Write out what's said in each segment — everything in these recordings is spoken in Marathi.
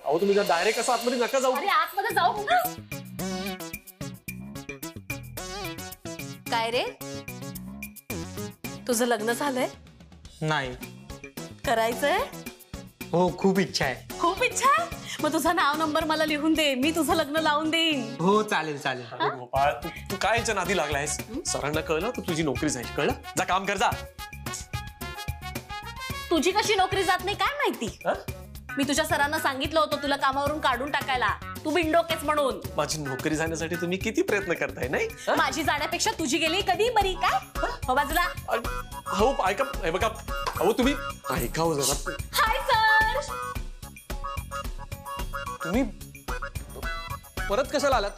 अहो तुम्ही डायरेक्ट असं आतमध्ये नका जाऊ. अरे आतमध्ये जाऊ ना. काय रे, तुझं लग्न झालंय? नाही. करायचंय? हो, खूप इच्छा आहे. खूप इच्छा आहे? मग तुझा नाव नंबर मला लिहून दे, मी तुझं लग्न लावून देईन. हो चालेल चालेल. अरे गोपाळ, तू काय यांच्या नादी लागलायस? सरांना कळलं तर तुझी नोकरी जाईल. कळलं? जा काम कर जा. तुझी कशी नोकरी जात नाही काय माहिती. मी तुझ्या सरांना सांगितलं होतं तुला कामावरून काढून टाकायला, तू बिंडोकेच म्हणून. माझी नोकरी जाण्यासाठी तुम्ही किती प्रयत्न करताय नाही? माझी जाण्यापेक्षा तुझी गेली कधी बरी. काय हो बाजूला. हो ऐका, हे बघा. अहो तुम्ही ऐका हो जरा. Hi sir. तुम्ही परत कशाला आलात?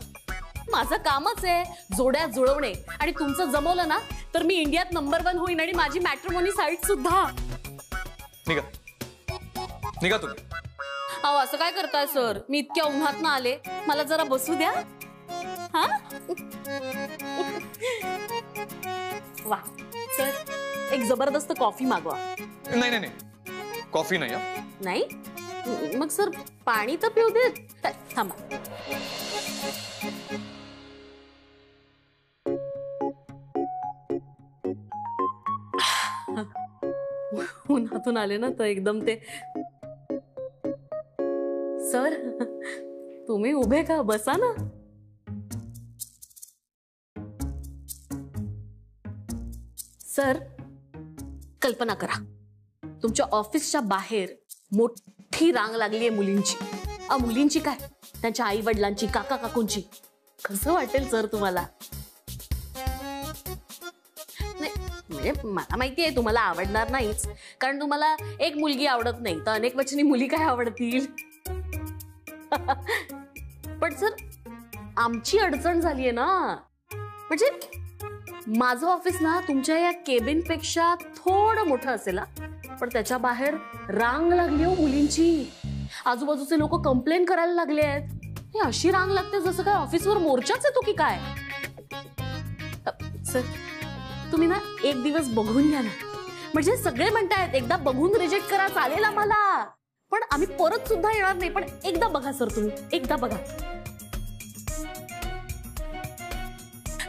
माझं कामच आहे जोड्या जुळवणे, आणि तुमचं जमवलं ना तर मी इंडियात नंबर 1 होईन, आणि माझी मॅट्रिमोनी साईट सुद्धा. निघा निघा तुम्ही. अहो असं काय करताय सर, मी इतक्या उन्हात ना आले, मला जरा बसू द्या. हा वा सर, एक जबरदस्त कॉफी मागवा. नाही नाही नाही, कॉफी नाही. नाही मग सर पाणी तर पिऊ देत. थांबा. उन्हातून आले ना तर एकदम ते. सर तुम्ही उभे का, बसा ना. सर कल्पना करा, तुमच्या ऑफिसच्या बाहेर मोठी रांग लागली आहे मुलींची. मुलींची काय, त्यांच्या आई वडिलांची, काका काकूंची. कसं वाटेल सर तुम्हाला? म्हणजे मला माहिती आहे तुम्हाला आवडणार नाहीच, कारण तुम्हाला एक मुलगी आवडत नाही तर अनेक वचनी मुली काय आवडतील. पण सर आमची अडचण झालीये ना, म्हणजे माझं ऑफिस ना तुमच्या या केबिन पेक्षा थोडं मोठं असेल, पण त्याच्या बाहेर रांग लागली हो मुलींची. आजूबाजूचे लोक कंप्लेन करायला लागले आहेत. हे अशी रांग लागते जसं काय ऑफिसवर मोर्चाच येतो की काय. सर तुम्ही ना एक दिवस बघून घ्या ना, म्हणजे सगळे म्हणतायत एकदा बघून रिजेक्ट करा चालेल आम्हाला, पण आम्ही परत सुद्धा येणार नाही. पण एकदा बघा सर, तुम्ही एकदा बघा.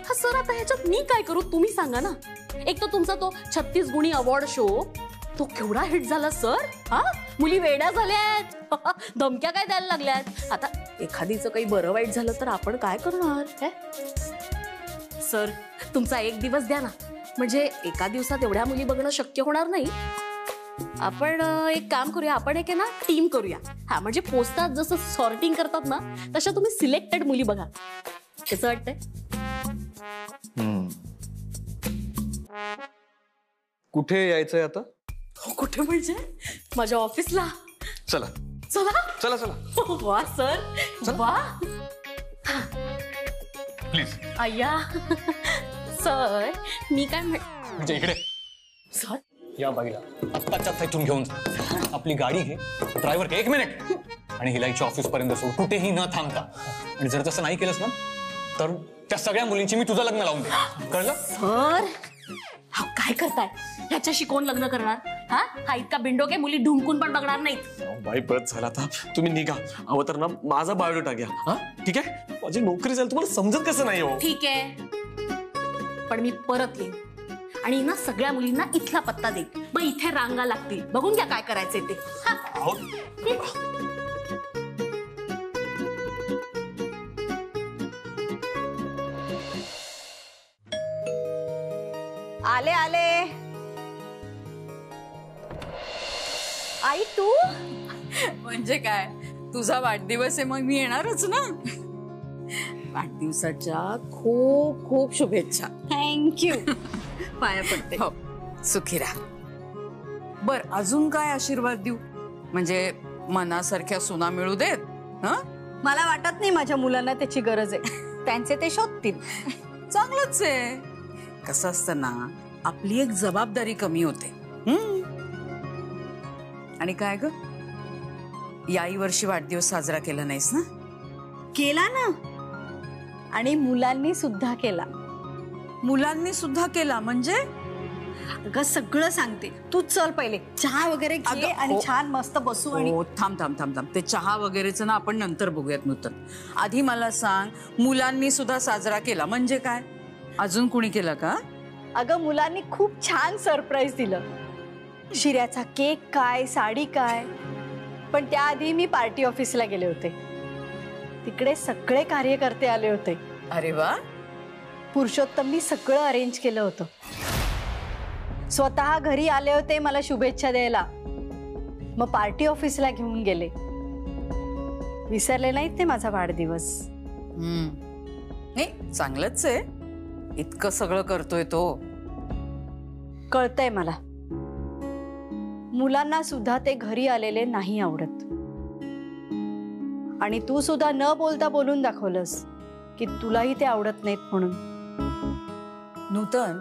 हा सर आता ह्याच्यात मी काय करू तुम्ही सांगा ना. एक तर तुमचा तो 36 गुणी अवॉर्ड शो तो केवढा हिट झाला सर. हा मुली वेड्या झाल्यात, धमक्या काय द्यायला लागल्यात. आता एखादीचं काही बरं वाईट झालं तर आपण काय करणार. सर तुमचा एक दिवस द्या ना, म्हणजे एका दिवसात एवढ्या मुली बघणं शक्य होणार नाही. आपण एक काम करूया, आपण एक आहे ना टीम करूया. हा म्हणजे पोस्टात जसं सॉर्टिंग करतात ना तशा तुम्ही सिलेक्टेड मुली बघा. कसं वाटतंय? कुठे यायचंय आता? कुठे म्हणजे माझ्या ऑफिसला. चला चला चला चला. वा सर वा. प्लीज. अय्या सर मी काय म्हणजे इकडे सर या बाईला आत्ताच्या आत्ता इथून घेऊन जा. आपली गाडी घे, ड्रायव्हर घे, 1 मिनिट, आणि हिला इच्छा ऑफिस पर्यंत सोड, कुठेही न थांबता. आणि जर तसं नाही केलंस ना तर त्या सगळ्या मुलींची मी तुझं लग्न लावून दे. कळलं? सर हा काय करताय, ह्याच्याशी कोण लग्न करणार. हा इतका बिंडोके मुली ढुंकून पण बघणार नाहीत. बाई बस झाला आता, तुम्ही निघा. अहो तर ना माझा बायोडेटा घ्या. हा ठीक आहे, माझी नोकरी जाईल. तुम्हाला समजत कसं नाही हो. ठीक आहे, पण मी परत येईन आणि ना सगळ्या मुलींना इथला पत्ता दे, मग इथे रांगा लागतील. बघून घ्या काय करायचंय ते. आले आले. आई तू म्हणजे काय, तुझा वाढदिवस आहे मग मी येणारच ना. वाढदिवसाच्या खूप खूप शुभेच्छा. थँक्यू. पाया पडते. हो सुखी राहा. बर अजून काय आशीर्वाद देऊ, म्हणजे मनासारख्या सुना मिळू देत. मला वाटत नाही माझ्या मुलांना त्याची गरज आहे, त्यांचे ते शोधतील. चांगलंच आहे. कसं असतं ना, आपली एक जबाबदारी कमी होते. आणि काय ग, याही वर्षी वाढदिवस साजरा केला नाहीस ना? केला ना, आणि मुलांनी सुद्धा केला. मुलांनी सुद्धा केला म्हणजे? अगं सगळं सांगते, तू चल पहिले चहा वगैरे घे अगं, आणि हो. छान मस्त बसू आणि हो थांब थांब थांब थांब ते चहा वगैरेचं ना आपण नंतर बघूयात नूतन. आधी मला सांग, मुलांनी सुद्धा साजरा केला म्हणजे काय? अजून कुणी केला का? अगं मुलांनी खूप छान सरप्राईज दिलं. शिऱ्याचा केक काय, साडी काय. पण त्याआधी मी पार्टी ऑफिसला गेले होते. तिकडे सगळे कार्यकर्ते आले होते. अरे वा. पुरुषोत्तमनी सगळं अरेंज केलं होतं. स्वतः घरी आले होते मला शुभेच्छा द्यायला. मग पार्टी ऑफिसला घेऊन गेले. विसरले नाहीत ते माझा वाढदिवस. नाही चांगलंच आहे, इतकं सगळं करतोय तो. कळतंय मला, मुलांना सुद्धा ते घरी आलेले नाही आवडत. आणि तू सुद्धा न बोलता बोलून दाखवलंस की तुलाही ते आवडत नाहीत म्हणून. नूतन,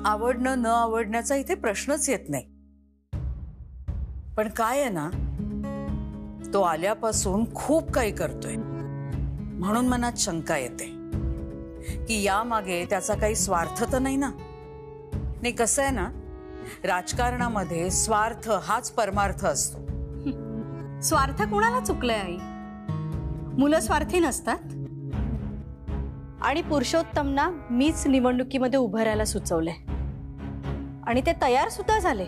आवडणं न आवडण्याचा इथे प्रश्नच येत नाही. पण काय आहे ना, तो आल्यापासून खूप काही करतोय म्हणून मनात शंका येते की यामागे त्याचा काही स्वार्थ तर नाही ना. नाही कसं आहे ना, राजकारणामध्ये स्वार्थ हाच परमार्थ असतो. स्वार्थ कोणाला चुकलंय आई? मुलं स्वार्थी नसतात. आणि पुरुषोत्तमना मीच निवडणुकीमध्ये उभं राहायला सुचवलंय आणि ते तयार सुद्धा झाले.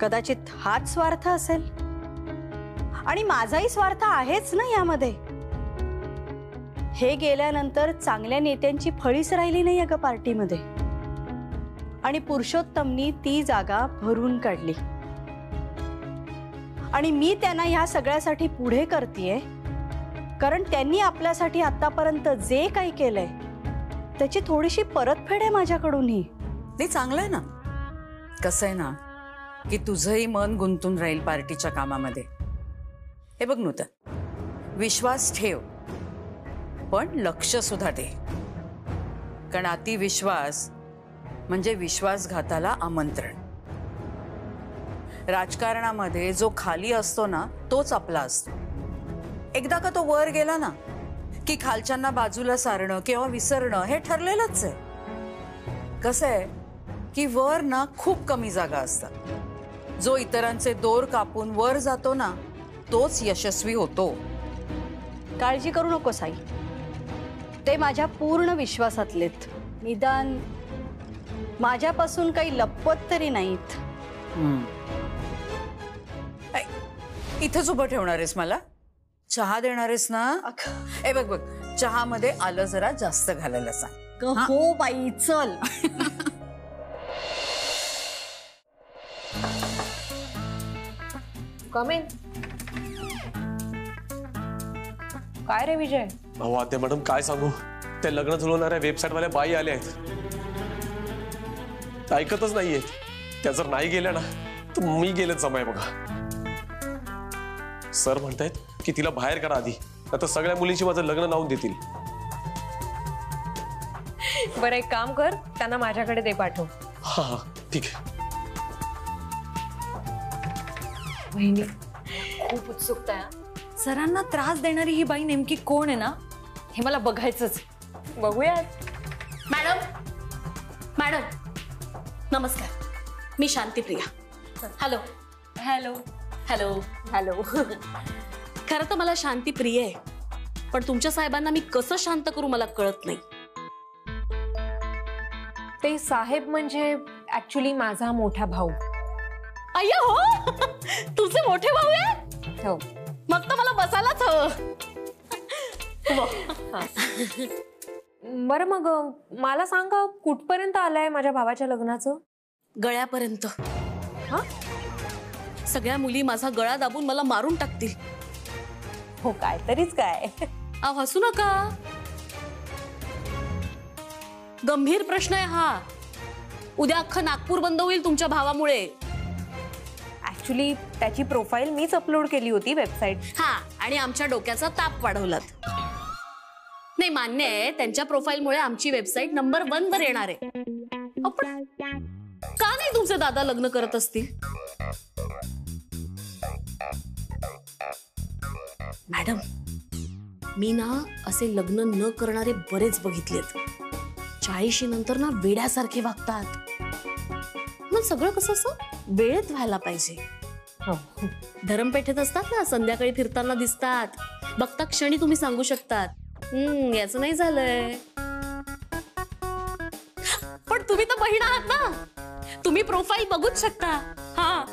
कदाचित हाच स्वार्थ असेल आणि माझाही स्वार्थ आहेच ना यामध्ये. हे गेल्यानंतर चांगल्या नेत्यांची फळीच राहिली नाही अगं पार्टीमध्ये. आणि पुरुषोत्तमनी ती जागा भरून काढली. आणि मी त्यांना ह्या सगळ्यासाठी पुढे करतेय कारण त्यांनी आपल्यासाठी आतापर्यंत जे काही केलंय त्याची थोडीशी परतफेड आहे माझ्याकडूनही. ते चांगलं आहे ना. कसं आहे ना की तुझंही मन गुंतून राहील पार्टीच्या कामामध्ये. हे बघ नूतन, विश्वास ठेव पण लक्ष सुद्धा दे. कारण अतिविश्वास म्हणजे विश्वासघाताला आमंत्रण. राजकारणामध्ये जो खाली असतो ना तोच आपला असतो. एकदा का तो वर गेला ना की खालच्यांना बाजूला सारणं किंवा विसरणं हे ठरलेलंच आहे. कसं आहे की वर ना खूप कमी जागा असतात. जो इतरांचे दोर कापून वर जातो ना तोच यशस्वी होतो. काळजी करू नकोस आई, ते माझ्या पूर्ण विश्वासातलेत. निदान माझ्यापासून काही लपवत तरी नाहीत. इथेच उभं ठेवणार आहेस मला? चहा देणार आहेस ना? ए बघ बघ, चहामध्ये आलं जरा जास्त घालायला सांग. हो बाई चल. कमेन. काय रे विजय? अहो आते मॅडम काय सांगू, ते लग्न जुळवणाऱ्या वेबसाईट वाल्या बाई आल्या आहेत. त्या ऐकतच नाहीयेत. त्या जर नाही गेल्या ना तर मी गेलेच जमाय बघा. सर म्हणतायत की तिला बाहेर करा आधी, आता सगळ्या मुलींची माझं लग्न लावून देतील. बरं एक काम कर, त्यांना माझ्याकडे दे पाठव. हा हा ठीक आहे. बहिणी खूप उत्सुकता आहे. सरांना त्रास देणारी ही बाई नेमकी कोण आहे ना हे मला बघायचंच. बघूयात. मॅडम मॅडम नमस्कार, मी Shantipriya. Hello hello. Hello hello. खरं तर मला शांती प्रिय आहे, पण तुमच्या साहेबांना मी कसं शांत करू मला कळत नाही. ते साहेब म्हणजे ऍक्च्युली माझा मोठा भाऊ. अय्या हो, तुझे मोठे भाऊ आहे? हो. मग तर मला बसायलाच हवं. बरं मग मला सांगा कुठपर्यंत आलंय माझ्या भावाच्या लग्नाचं? गळ्यापर्यंत. हा, सगळ्या मुली माझा गळा दाबून मला मारून टाकतील. हो काय तरीच काय. अहो हसू नका, गंभीर प्रश्न आहे हा. उद्या अख्खं नागपूर बंद होईल तुमच्या भावामुळे. ऍक्च्युली त्याची प्रोफाईल मीच अपलोड केली होती वेबसाईट. हा, आणि आमच्या डोक्याचा ताप वाढवलात. नाही मान्य आहे, त्यांच्या प्रोफाईलमुळे आमची वेबसाईट नंबर 1 वर येणार आहे. पण का नाही तुमचे दादा लग्न करत असतील? मॅडम, मी ना असे लग्न न करणारे बरेच बघितलेत. 40 नंतर ना वेड्यासारखे वागतात. मग सगळं कसं असं वेळेत व्हायला पाहिजे. धरमपेठेत असतात ना, संध्याकाळी फिरताना दिसतात, बघता क्षणी तुम्ही सांगू शकतात याचं नाही झालंय. पण तुम्ही तर बहीण आहात ना, तुम्ही प्रोफाईल बघूच शकता. हा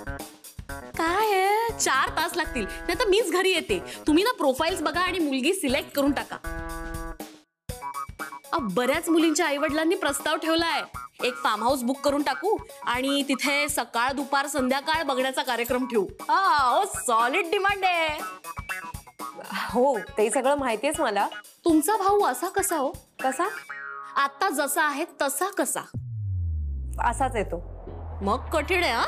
काय आहे, 4 तास लागतील, नाही तर मीच घरी येते. तुम्ही ना प्रोफाईल्स बघा आणि मुलगी सिलेक्ट करून टाका. बऱ्याच मुलींच्या आईवडिलांनी प्रस्ताव ठेवलाय, एक फार्म हाऊस बुक करून टाकू आणि तिथे सकाळ दुपार संध्याकाळ बघण्याचा कार्यक्रम ठेवू. हो, सॉलिड डिमांड आहे. हो, ते सगळं माहितीयेच मला. तुमचा भाऊ असा कसा हो? कसा? आता जसा आहे तसा कसा? असाच येतो. मग कठीण आहे. हा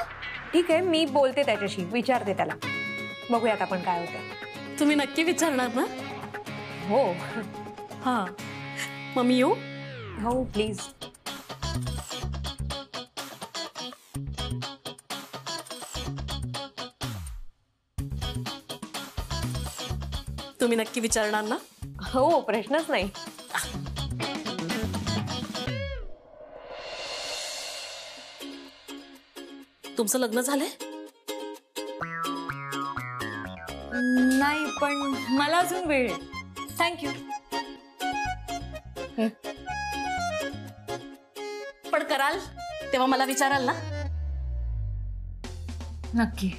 ठीक आहे, मी बोलते त्याच्याशी, विचारते त्याला, बघूयात आपण काय होतं. तुम्ही नक्की विचारणार ना? हो. हा, मम्मी येऊ? हो प्लीज. तुम्ही नक्की विचारणार ना? हो, प्रश्नच नाही. तुमचं लग्न झालंय? नाही, पण मला अजून वेळ आहे. थँक्यू. पण कराल तेव्हा मला विचाराल ना? नक्की.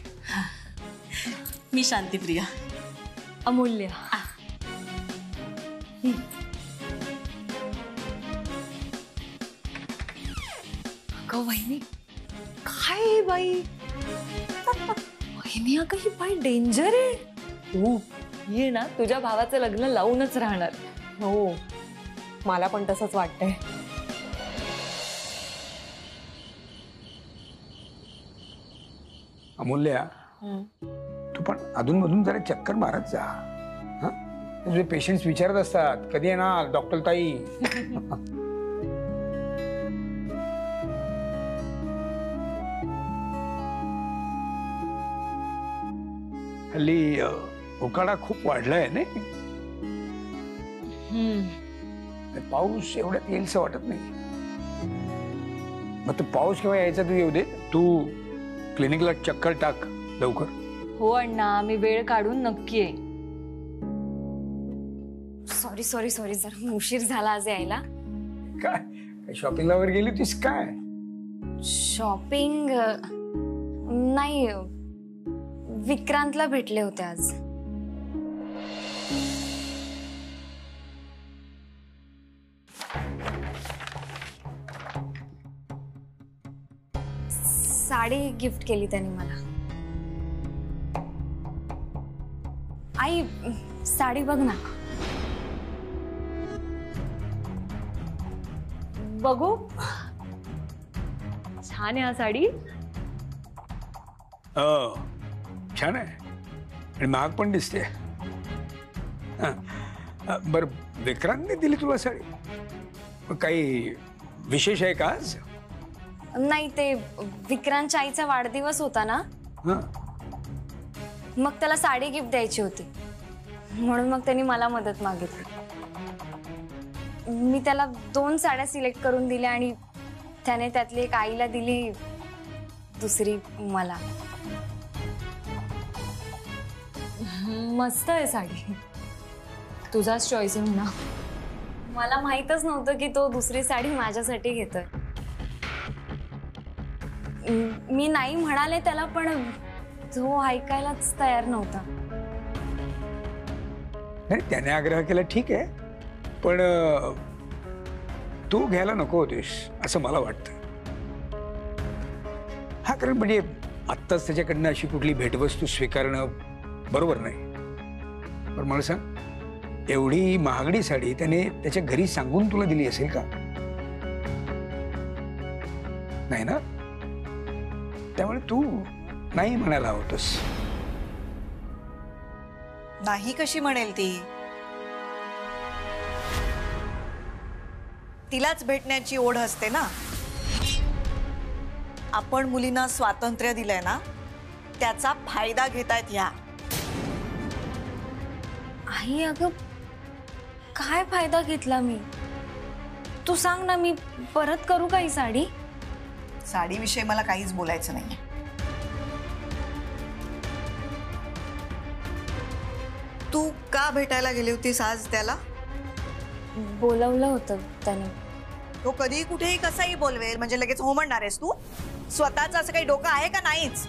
मी शांतिप्रिया. अमूल्य. अगं वहिनी, काय बाई, वहिनी अगं ही बाई डेंजर आहे. ये ना, तुझ्या भावाचं लग्न लावूनच राहणार. हो, मला पण तसंच वाटतंय. अमूल्या, तू पण अधूनमधून जरा चक्कर मारत जा. हा, तुझे पेशंट्स विचारत असतात कधी येणार डॉक्टर ताई. हल्ली उकाडा खूप वाढलाय नाही. पाऊस एवढ्यात येईलच वाटत नाही. मग तो पाऊस केव्हा यायचा तू येऊ दे. तू क्लिनिकला चक्कर टाक लवकर. हो अण्णा, मी वेळ काढून नक्की आहे. सॉरी सॉरी सॉरी, जरा उशीर झाला आज यायला. काय शॉपिंगला वगैरे गेली होतीस काय? शॉपिंग नाही, विक्रांतला भेटले होते आज. साडी गिफ्ट केली त्यांनी मला. आई, साडी बघ ना. बघू. छान आहे हा साडी. छान आहे आणि महाग पण दिसते. बर, विक्रांतने दिली तुला साडी? काही विशेष आहे का आज? नाही, ते विक्रांतच्या आईचा वाढदिवस होता ना, मग त्याला साडी गिफ्ट द्यायची होती, म्हणून मग त्यांनी मला मदत मागितली. मी त्याला 2 साड्या सिलेक्ट करून दिल्या आणि त्याने त्यातली एक आईला दिली, दुसरी मला. मस्त आहे साडी. तुझाच चॉईस आहे म्हणा. मला माहीतच नव्हतं की तो दुसरी साडी माझ्यासाठी घेतोय. मी नाही म्हणाले त्याला, पण तो ऐकायलाच तयार नव्हता. नाही, त्याने आग्रह केला ठीक आहे, पण तू घ्यायला नको होतीस असं मला वाटतं. हा, कारण म्हणजे आत्ताच त्याच्याकडनं अशी कुठली भेटवस्तू स्वीकारणं बरोबर नाही. पण मला सांग, एवढी महागडी साडी त्याने त्याच्या घरी सांगून तुला दिली असेल का? नाही ना? त्यामुळे तू नाही म्हणायला हवंस. नाही कशी म्हणेल ती? तिलाच भेटण्याची ओढ असते ना. आपण मुलींना स्वातंत्र्य दिलंय ना, त्याचा फायदा घेतायत ह्या. आई, अगं काय फायदा घेतला मी? तू सांग ना, मी परत करू का ही साडी? साडीविषयी मला काहीच बोलायचं नाही. तू का भेटायला गेली होतीस आज त्याला? बोलवलं होतं त्याने. तो कधी कुठेही कसाही बोलवेल म्हणजे लगेच हो म्हणणार आहेस तू? स्वतःच असं काही डोकं आहे का नाहीच?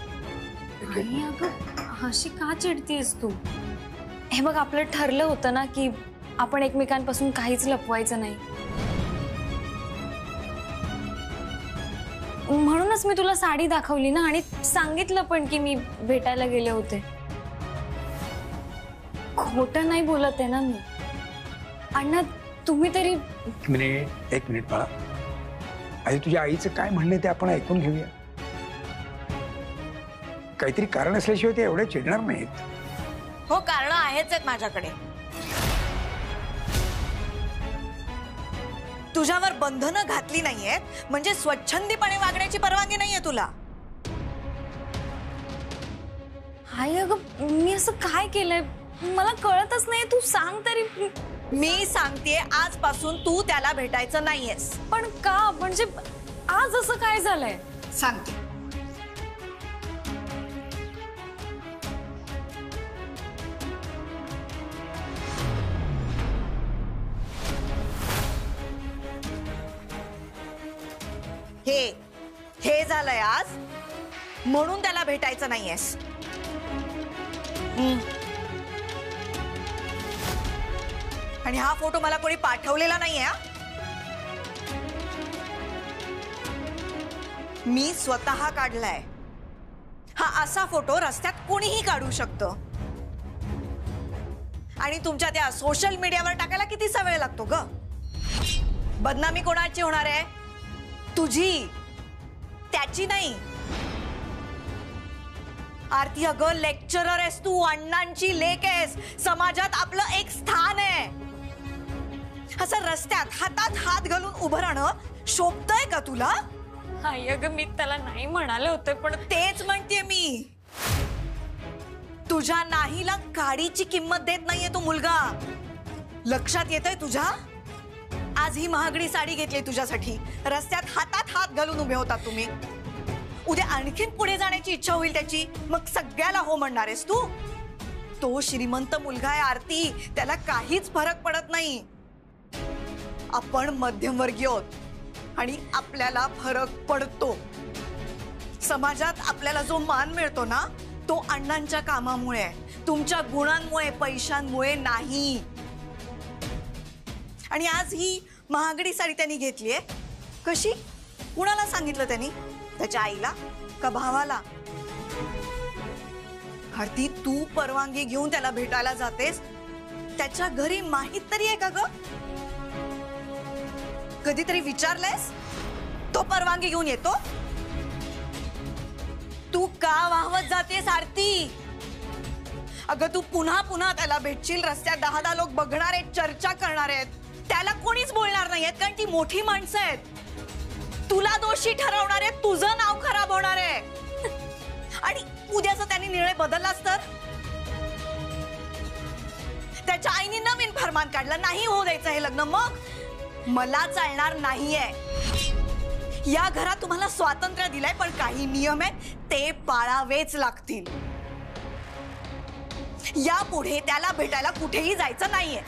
आई अगं, अशी का चिडतीयस तू? हे बघ, आपलं ठरलं होतं ना की आपण एकमेकांपासून काहीच लपवायचं नाही. म्हणूनच मी तुला साडी दाखवली ना आणि सांगितलं पण की मी भेटायला गेले होते. खोटं नाही बोलत आहे ना मी. अण्णा, तुम्ही तरी. एक मिनिट बाळा. आई, तुझ्या आईचं काय म्हणणं ते आपण ऐकून घेऊया. काहीतरी कारण असल्याशिवाय ते एवढे चिडणार नाहीत. हो, कारण आहेच आहेत माझ्याकडे. तुझ्यावर बंधनं घातली नाहीयेत म्हणजे स्वच्छंदीपणे वागण्याची परवानगी नाहीये तुला. हाय अगं, मी असं काय केलंय मला कळतच नाही. तू सांग तरी. मी सांगतेय, आजपासून तू त्याला भेटायचं नाहीयेस. पण का? म्हणजे आज असं काय झालंय? सांगते. हे झालंय आज, म्हणून त्याला भेटायचं नाहीयेस. आणि हा फोटो मला कोणी पाठवलेला नाहीये. मी स्वतः काढलाय. हा असा फोटो रस्त्यात कोणीही काढू शकतं. आणि तुमच्या त्या सोशल मीडियावर टाकायला कितीसा वेळ लागतो ग? बदनामी कोणाची होणार आहे? तुझी, त्याची नाही. आरती अगं, लेक्चरर आहेस तू, अण्णांची लेक आहेस. समाजात आपलं एक स्थान आहे. असं रस्त्यात हातात हात घालून उभं राहणं शोभतंय का तुला? हाय अगं, मी त्याला नाही म्हणाले होते, पण तेच म्हणते मी. तुझ्या नाहीला काडीची किंमत देत नाहीये तो मुलगा. लक्षात येतंय तुझ्या? आज ही महागडी साडी घेतली तुझ्यासाठी. रस्त्यात हातात हात घालून उभे होता तुम्ही. उद्या आणखीन पुढे जाण्याची इच्छा होईल त्याची, मग सगळ्याला हो म्हणणार आहेस तू? तो श्रीमंत मुलगा आहे आरती, त्याला काहीच फरक पडत नाही. आपण मध्यमवर्गीय आहोत आणि आपल्याला फरक पडतो. समाजात आपल्याला जो मान मिळतो ना, तो अण्णांच्या कामामुळे, तुमच्या गुणांमुळे, पैशांमुळे नाही. आणि आज ही महागडी साडी त्यांनी घेतलीये. कशी? कुणाला सांगितलं त्यांनी? त्याच्या आईला का भावाला? आरती, तू परवानगी घेऊन त्याला भेटायला जातेस, त्याच्या घरी माहित तरी आहे का ग? कधीतरी विचारलंयस तो परवानगी घेऊन येतो? तू का वाहवत जातेस आरती? अगं, तू पुन्हा पुन्हा त्याला भेटशील. रस्त्यात 10 लोक बघणार आहेत, चर्चा करणार आहेत. त्याला कोणीच बोलणार नाहीयेत, कारण ती मोठी माणसं आहेत. तुला दोषी ठरवणार आहेत, तुझं नाव खराब होणार आहे. आणि उद्याचा त्यांनी निर्णय बदललास तर? त्याच्या आईने नवीन फरमान काढलं, नाही होऊ द्यायचं हे लग्न. मग मला चालणार नाहीये. या घरात तुम्हाला स्वातंत्र्य दिलंय, पण काही नियम आहेत ते पाळावेच लागतील. यापुढे त्याला भेटायला कुठेही जायचं नाहीये.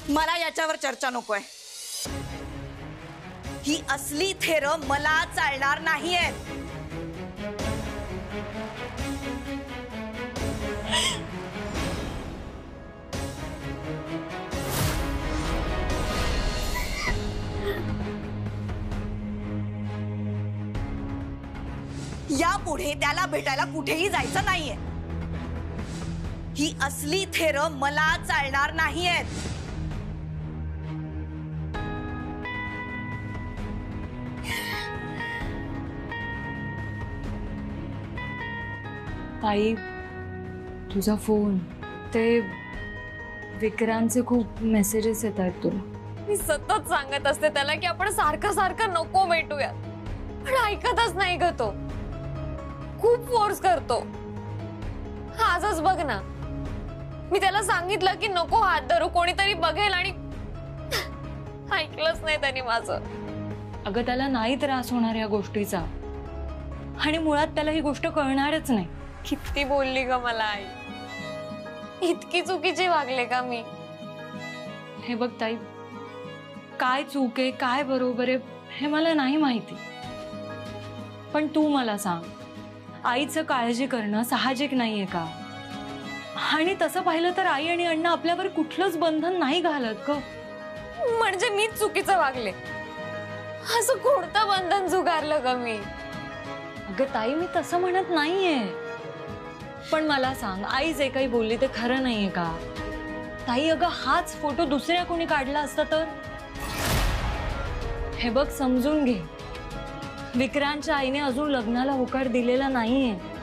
मला याच्यावर चर्चा नकोय. ही असली थेरं मला चालणार नाहीये. यापुढे त्याला भेटायला कुठेही जायचं नाहीये. ही असली थेरं मला चालणार नाहीयेत. ताई, तुझा फोन, ते विक्रांतचे खूप मेसेजेस येत आहेत तुला. मी सतत सांगत असते त्याला की आपण सारखं सारखं नको भेटूया, पण ऐकतच नाही ग. तो खूप फोर्स करतो. आजच बघ ना, मी त्याला सांगितलं की नको हात धरू, कोणीतरी बघेल, आणि ऐकलंच नाही त्याने माझं. अगं त्याला नाही त्रास होणार या गोष्टीचा, आणि मुळात त्याला ही गोष्ट कळणारच नाही. किती बोलली ग मला आई, इतकी चुकीची वागले का मी? हे बघ ताई, काय चूक आहे काय बरोबर आहे हे मला नाही माहिती, पण तू मला सांग, आईचं काळजी करणं साहजिक नाहीये का? आणि तसं पाहिलं तर आई आणि अण्णा आपल्यावर कुठलंच बंधन नाही घालत ग. म्हणजे मीच चुकीचं वागले? असं कोणतं बंधन झुगारलं ग मी? अगं ताई, मी तसं म्हणत नाहीये, पण मला सांग, आई जे काही बोलली ते खरं नाहीये का? ताई अगं, हाच फोटो दुसऱ्या कोणी काढला असता तर? हे बघ, समजून घे, विक्रांतच्या आईने अजून लग्नाला होकार दिलेला नाहीये.